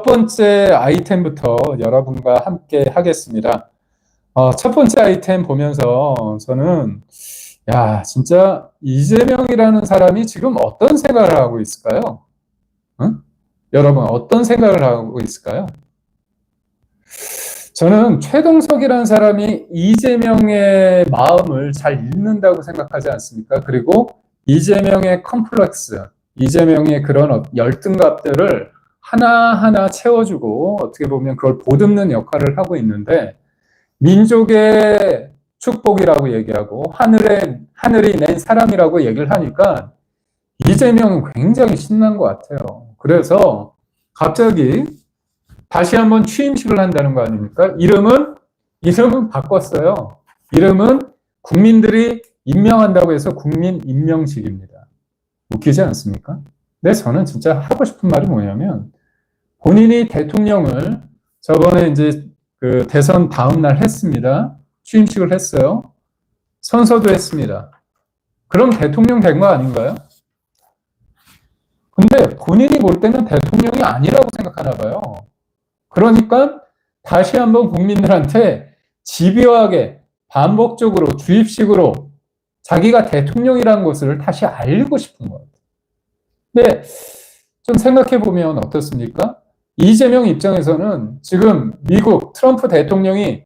번째 아이템부터 여러분과 함께 하겠습니다. 첫 번째 아이템 보면서 저는 진짜 이재명이라는 사람이 지금 어떤 생각을 하고 있을까요? 응? 여러분 어떤 생각을 하고 있을까요? 저는 최동석이라는 사람이 이재명의 마음을 잘 읽는다고 생각하지 않습니까? 그리고 이재명의 컴플렉스, 이재명의 그런 열등감들을 하나하나 채워주고 어떻게 보면 그걸 보듬는 역할을 하고 있는데, 민족의 축복이라고 얘기하고 하늘이 낸 사람이라고 얘기를 하니까 이재명은 굉장히 신난 것 같아요. 그래서 갑자기 다시 한번 취임식을 한다는 거 아닙니까? 이름은 바꿨어요. 이름은 국민들이 임명한다고 해서 국민 임명식입니다. 웃기지 않습니까? 근데 저는 진짜 하고 싶은 말이 뭐냐면, 본인이 대통령을 저번에 이제 그 대선 다음 날 했습니다. 취임식을 했어요. 선서도 했습니다. 그럼 대통령 된 거 아닌가요? 근데 본인이 볼 때는 대통령이 아니라고 생각하나 봐요. 그러니까 다시 한번 국민들한테 집요하게 반복적으로 주입식으로 자기가 대통령이라는 것을 다시 알리고 싶은 거예요. 근데 좀 생각해 보면 어떻습니까? 이재명 입장에서는 지금 미국 트럼프 대통령이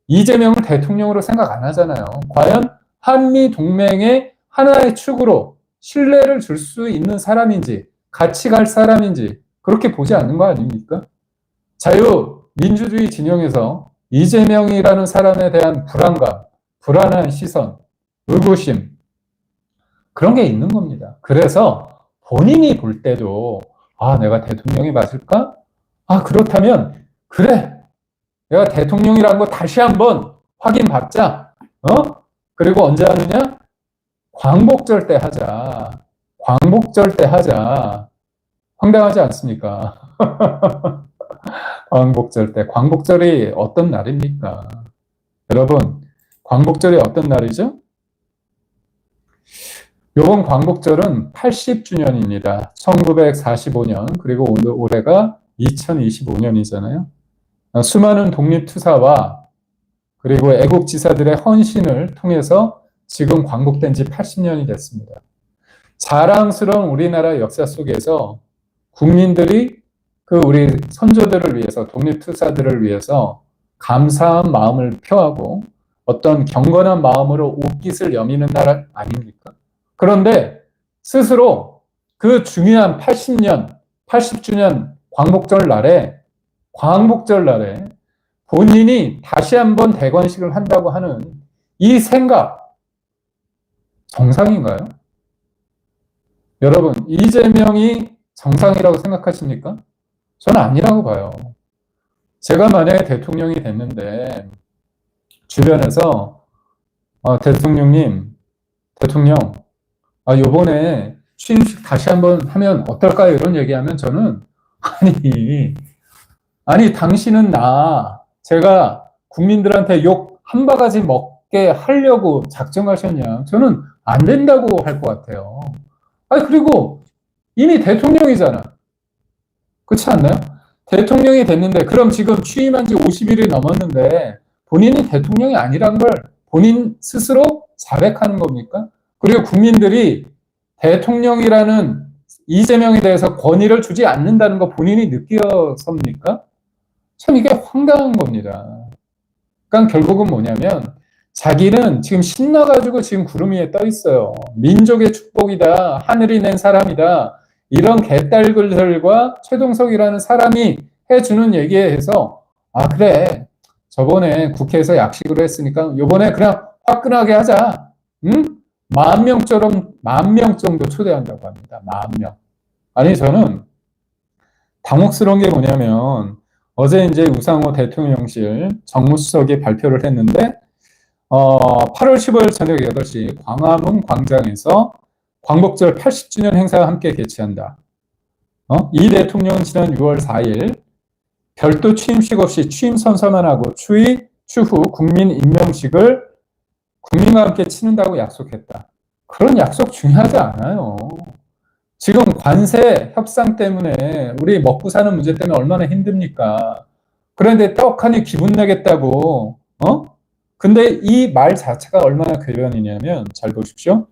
이재명을 대통령으로 생각 안 하잖아요. 과연 한미 동맹의 하나의 축으로 신뢰를 줄 수 있는 사람인지, 같이 갈 사람인지 그렇게 보지 않는 거 아닙니까? 자유민주주의 진영에서 이재명이라는 사람에 대한 불안감, 불안한 시선, 의구심, 그런 게 있는 겁니다. 그래서 본인이 볼 때도 내가 대통령이 맞을까? 그렇다면 그래, 내가 대통령이라는 거 다시 한번 확인받자. 그리고 언제 하느냐? 광복절 때 하자. 광복절 때 하자. 황당하지 않습니까? 광복절 때. 광복절이 어떤 날입니까? 여러분, 광복절이 어떤 날이죠? 요번 광복절은 80주년입니다. 1945년, 그리고 올해가 2025년이잖아요. 수많은 독립투사와 그리고 애국지사들의 헌신을 통해서 지금 광복된 지 80년이 됐습니다. 자랑스러운 우리나라 역사 속에서 국민들이 우리 선조들을 위해서, 독립투사들을 위해서 감사한 마음을 표하고 어떤 경건한 마음으로 옷깃을 여미는 날 아닙니까? 그런데 스스로 그 중요한 80주년 광복절 날에 본인이 다시 한번 대관식을 한다고 하는 이 생각, 정상인가요? 여러분, 이재명이 정상이라고 생각하십니까? 저는 아니라고 봐요. 제가 만약에 대통령이 됐는데 주변에서 대통령 요번에 취임식 다시 한번 하면 어떨까요? 이런 얘기하면 저는 아니 당신은 제가 국민들한테 욕 한 바가지 먹게 하려고 작정하셨냐? 저는 안 된다고 할 것 같아요. 그리고 이미 대통령이잖아. 그렇지 않나요? 대통령이 됐는데, 그럼 지금 취임한 지 50일이 넘었는데 본인이 대통령이 아니란 걸 본인 스스로 자백하는 겁니까? 그리고 국민들이 대통령이라는 이재명에 대해서 권위를 주지 않는다는 거 본인이 느껴섭니까? 참 이게 황당한 겁니다. 그러니까 결국은 뭐냐면, 자기는 지금 신나가지고 지금 구름 위에 떠 있어요. 민족의 축복이다, 하늘이 낸 사람이다, 이런 개딸들과 최동석이라는 사람이 해주는 얘기에 해서 그래, 저번에 국회에서 약식으로 했으니까 요번에 그냥 화끈하게 하자. 응? 10,000명 정도 초대한다고 합니다. 10,000명. 아니, 저는 당혹스러운 게 뭐냐면, 어제 이제 우상호 대통령실 정무수석이 발표를 했는데 8월 15일 저녁 8시 광화문 광장에서 광복절 80주년 행사와 함께 개최한다. 이 대통령은 지난 6월 4일 별도 취임식 없이 취임 선서만 하고 추후 국민 임명식을 국민과 함께 치른다고 약속했다. 그런 약속 중요하지 않아요. 지금 관세 협상 때문에 우리 먹고 사는 문제 때문에 얼마나 힘듭니까? 그런데 떡하니 기분 내겠다고, 근데 이 말 자체가 얼마나 괴변이냐면, 잘 보십시오.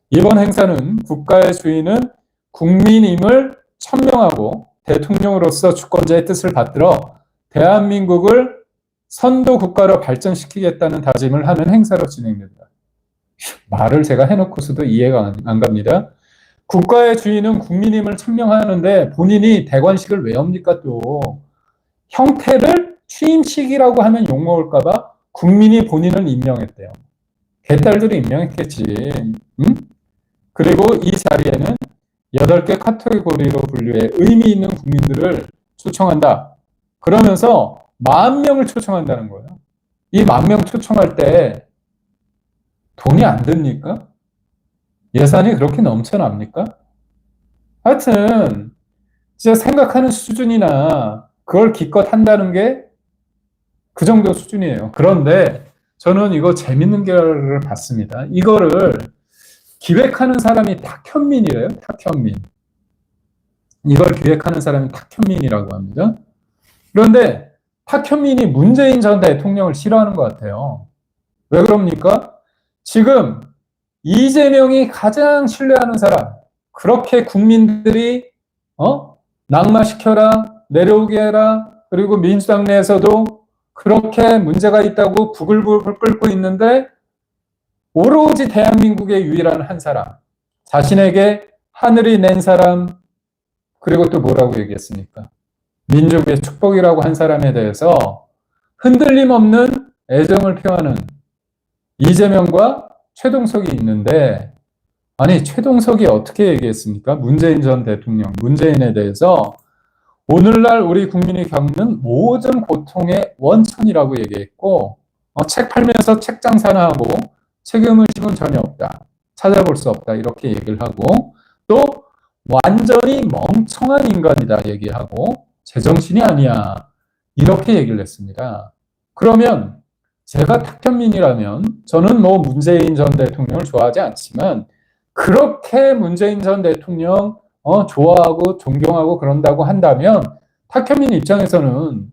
이번 행사는 국가의 주인은 국민임을 천명하고 대통령으로서 주권자의 뜻을 받들어 대한민국을 선도 국가로 발전시키겠다는 다짐을 하는 행사로 진행된다. 말을 제가 해놓고서도 이해가 안 갑니다. 국가의 주인은 국민임을 천명하는데 본인이 대관식을 왜 합니까 또. 형태를 취임식이라고 하면 욕먹을까봐 국민이 본인을 임명했대요. 개딸들이 임명했겠지. 응? 그리고 이 자리에는 8개 카테고리로 분류해 의미 있는 국민들을 초청한다. 그러면서 10,000명을 초청한다는 거예요. 이 10,000명 초청할 때 돈이 안 듭니까? 예산이 그렇게 넘쳐납니까? 하여튼 진짜 생각하는 수준이나 그걸 기껏 한다는 게 그 정도 수준이에요. 그런데 저는 이거 재밌는 결을 봤습니다. 이거를 기획하는 사람이 탁현민이래요. 탁현민. 이걸 기획하는 사람이 탁현민이라고 합니다. 그런데 탁현민이 문재인 전 대통령을 싫어하는 것 같아요. 왜 그럽니까? 지금 이재명이 가장 신뢰하는 사람, 그렇게 국민들이 낙마시켜라, 내려오게 해라, 그리고 민주당 내에서도 그렇게 문제가 있다고 부글부글 끓고 있는데 오로지 대한민국의 유일한 한 사람, 자신에게 하늘이 낸 사람, 그리고 또 뭐라고 얘기했습니까? 민족의 축복이라고 한 사람에 대해서 흔들림 없는 애정을 표하는 이재명과 최동석이 있는데, 아니 최동석이 어떻게 얘기했습니까? 문재인 전 대통령, 문재인에 대해서 오늘날 우리 국민이 겪는 모든 고통의 원천이라고 얘기했고, 책 팔면서 책 장사나 하고 책임의식은 전혀 없다, 찾아볼 수 없다, 이렇게 얘기를 하고, 또 완전히 멍청한 인간이다 얘기하고 제정신이 아니야 이렇게 얘기를 했습니다. 그러면 제가 탁현민이라면, 저는 뭐 문재인 전 대통령을 좋아하지 않지만 그렇게 문재인 전 대통령 좋아하고 존경하고 그런다고 한다면 탁현민 입장에서는,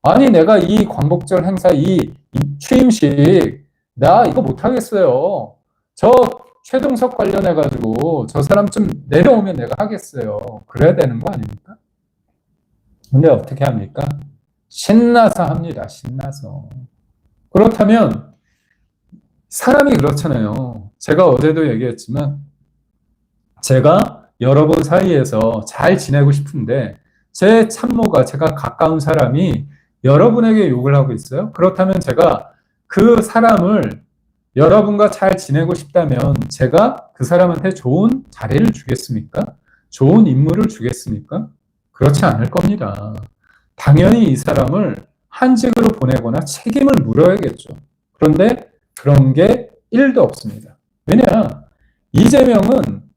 아니 내가 이 광복절 행사, 이 취임식 나 이거 못하겠어요. 저 최동석 관련해가지고 저 사람 좀 내려오면 내가 하겠어요. 그래야 되는 거 아닙니까? 근데 어떻게 합니까? 신나서 합니다. 신나서. 그렇다면 사람이 그렇잖아요. 제가 어제도 얘기했지만 제가 여러분 사이에서 잘 지내고 싶은데 제 참모가, 제가 가까운 사람이 여러분에게 욕을 하고 있어요. 그렇다면 제가 그 사람을, 여러분과 잘 지내고 싶다면 제가 그 사람한테 좋은 자리를 주겠습니까? 좋은 인물을 주겠습니까? 그렇지 않을 겁니다. 당연히 이 사람을 한직으로 보내거나 책임을 물어야겠죠. 그런데 그런 게 1도 없습니다. 왜냐? 이재명은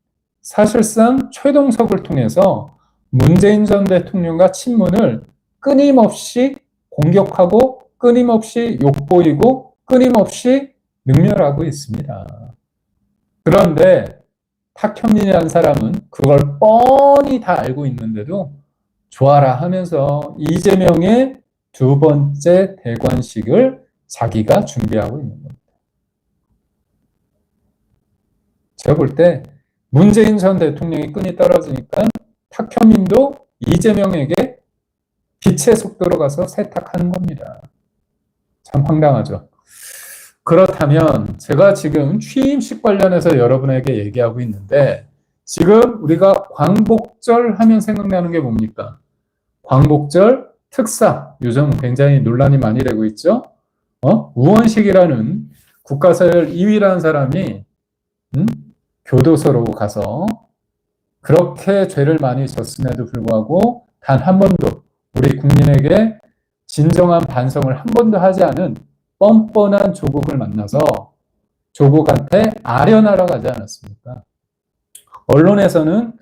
사실상 최동석을 통해서 문재인 전 대통령과 친문을 끊임없이 공격하고 끊임없이 욕보이고 끊임없이 능멸하고 있습니다. 그런데 탁현민이라는 사람은 그걸 뻔히 다 알고 있는데도 좋아라 하면서 이재명의 2번째 대관식을 자기가 준비하고 있는 겁니다. 제가 볼 때 문재인 전 대통령이 끈이 떨어지니까 탁현민도 이재명에게 빛의 속도로 가서 세탁하는 겁니다. 참 황당하죠. 그렇다면 제가 지금 취임식 관련해서 여러분에게 얘기하고 있는데, 지금 우리가 광복절 하면 생각나는 게 뭡니까? 광복절 특사, 요즘 굉장히 논란이 많이 되고 있죠. 우원식이라는 국가서열 2위라는 사람이 교도소로 가서 그렇게 죄를 많이 졌음에도 불구하고 단 한 번도 우리 국민에게 진정한 반성을 한 번도 하지 않은 뻔뻔한 조국을 만나서 조국한테 아련하러 가지 않았습니까? 언론에서는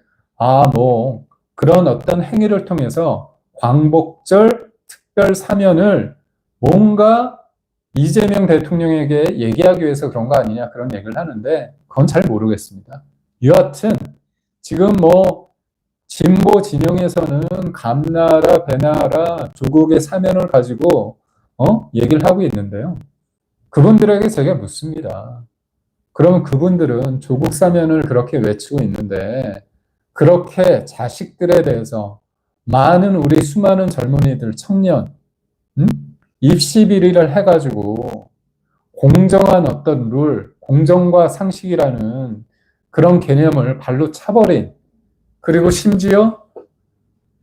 뭐 그런 어떤 행위를 통해서 광복절 특별 사면을 뭔가 이재명 대통령에게 얘기하기 위해서 그런 거 아니냐, 그런 얘기를 하는데 그건 잘 모르겠습니다. 여하튼 지금 뭐 진보 진영에서는 감나라, 배나라, 조국의 사면을 가지고 얘기를 하고 있는데요. 그분들에게 제가 묻습니다. 그러면 그분들은 조국 사면을 그렇게 외치고 있는데 그렇게 자식들에 대해서 많은 우리 수많은 젊은이들, 청년, 입시 비리를 해가지고 공정한 어떤 룰, 공정과 상식이라는 그런 개념을 발로 차버린, 그리고 심지어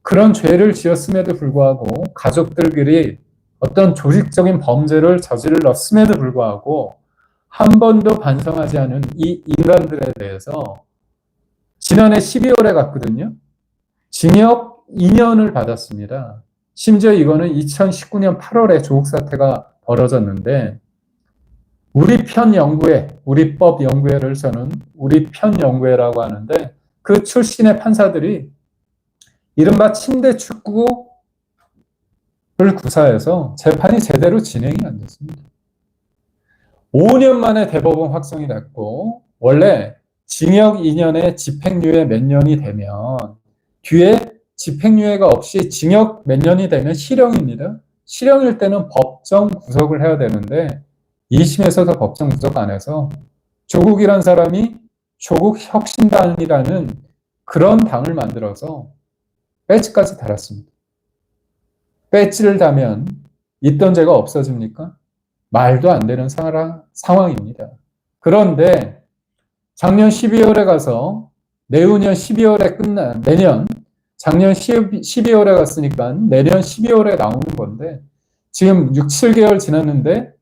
그런 죄를 지었음에도 불구하고 가족들끼리 어떤 조직적인 범죄를 저질렀음에도 불구하고 한 번도 반성하지 않은 이 인간들에 대해서 지난해 12월에 갔거든요. 징역 2년을 받았습니다. 심지어 이거는 2019년 8월에 조국 사태가 벌어졌는데 우리 편 연구회, 우리법 연구회를 저는 우리 편 연구회라고 하는데 그 출신의 판사들이 이른바 침대 축구를 구사해서 재판이 제대로 진행이 안 됐습니다. 5년 만에 대법원 확정이 됐고 원래 징역 2년에 집행유예 몇 년이 되면 뒤에 집행유예가 없이 징역 몇 년이 되면 실형입니다. 실형일 때는 법정 구속을 해야 되는데 2심에서도 법정 구속 안 해서 조국이란 사람이 조국 혁신당이라는 그런 당을 만들어서 배지까지 달았습니다. 배지를 다면 있던 죄가 없어집니까? 말도 안 되는 상황입니다. 그런데 작년 12월에 가서 내후년 12월에 내년 작년 12월에 갔으니까 내년 12월에 나오는 건데 지금 6, 7개월 지났는데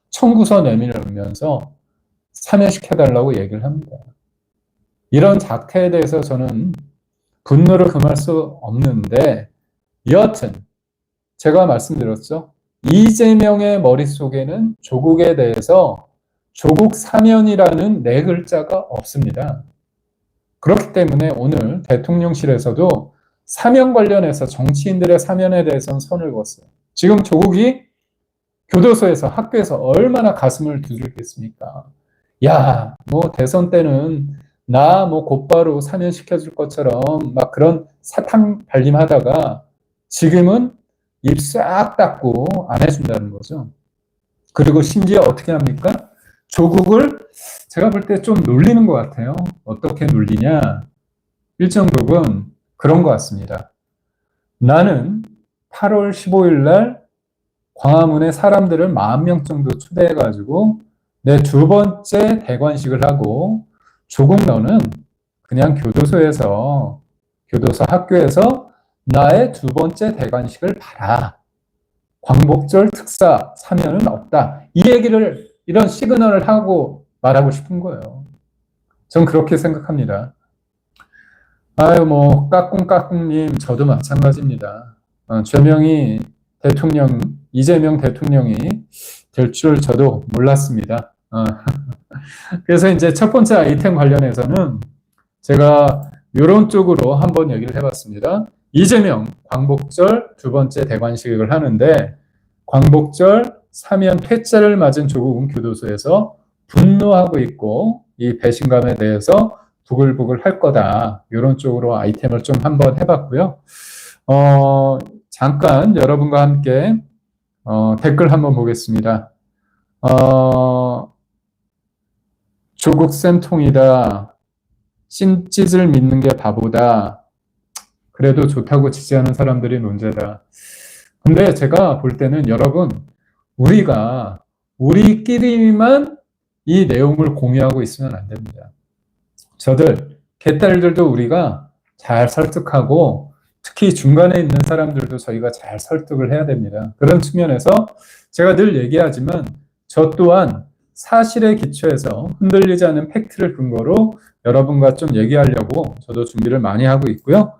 청구서 내밀면서 사면시켜달라고 얘기를 합니다. 이런 작태에 대해서 저는 분노를 금할 수 없는데 여하튼 제가 말씀드렸죠. 이재명의 머릿속에는 조국에 대해서 조국 사면이라는 네 글자가 없습니다. 그렇기 때문에 오늘 대통령실에서도 사면 관련해서 정치인들의 사면에 대해서는 선을 그었어요. 지금 조국이 교도소에서 학교에서 얼마나 가슴을 두들겼습니까? 야, 뭐 대선 때는 나 뭐 곧바로 사면시켜줄 것처럼 막 그런 사탕 발림하다가 지금은 입 싹 닫고 안 해준다는 거죠. 그리고 심지어 어떻게 합니까? 조국을 제가 볼 때 좀 놀리는 것 같아요. 어떻게 놀리냐? 일정 부분 그런 것 같습니다. 나는 8월 15일 날 광화문에 사람들을 40,000명 정도 초대해가지고 내 두 번째 대관식을 하고 조국 너는 그냥 교도소 학교에서 나의 두 번째 대관식을 봐라. 광복절 특사 사면은 없다. 이 얘기를 이런 시그널을 하고 말하고 싶은 거예요. 전 그렇게 생각합니다. 아유 뭐 까꿍까꿍님 저도 마찬가지입니다. 이재명 대통령이 될 줄 저도 몰랐습니다. 그래서 이제 첫 번째 아이템 관련해서는 제가 이런 쪽으로 한번 얘기를 해봤습니다. 이재명 광복절 두 번째 대관식을 하는데 광복절 사면 퇴짜를 맞은 조국은 교도소에서 분노하고 있고 이 배신감에 대해서 부글부글 할 거다. 이런 쪽으로 아이템을 좀 한번 해봤고요. 잠깐 여러분과 함께 댓글 한번 보겠습니다. 조국 쌤통이다. 찐짓을 믿는 게 바보다. 그래도 좋다고 지지하는 사람들이 논제다. 근데 제가 볼 때는 여러분, 우리가 우리끼리만 이 내용을 공유하고 있으면 안 됩니다. 개딸들도 우리가 잘 설득하고 특히 중간에 있는 사람들도 저희가 잘 설득을 해야 됩니다. 그런 측면에서 제가 늘 얘기하지만 저 또한 사실에 기초해서 흔들리지 않은 팩트를 근거로 여러분과 좀 얘기하려고 저도 준비를 많이 하고 있고요.